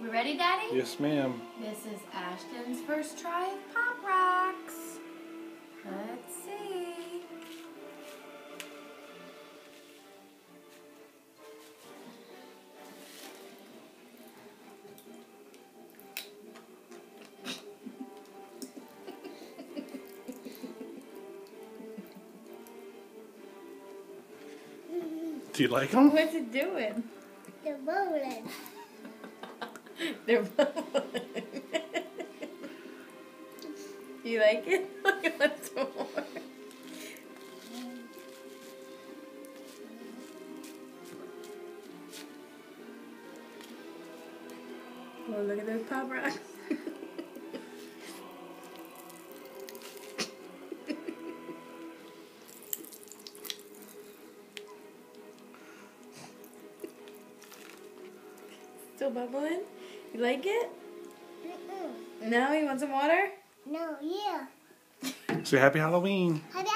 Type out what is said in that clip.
We ready, Daddy? Yes, ma'am. This is Ashton's first try of Pop Rocks. Let's see. Do you like them? What's it doing? They're bubbling. They're bubbling. You like it? I want some more. Oh, look at those Pop Rocks. Still bubbling? You like it? Mm-mm. No? You want some water? No, yeah. Say happy Halloween. Happy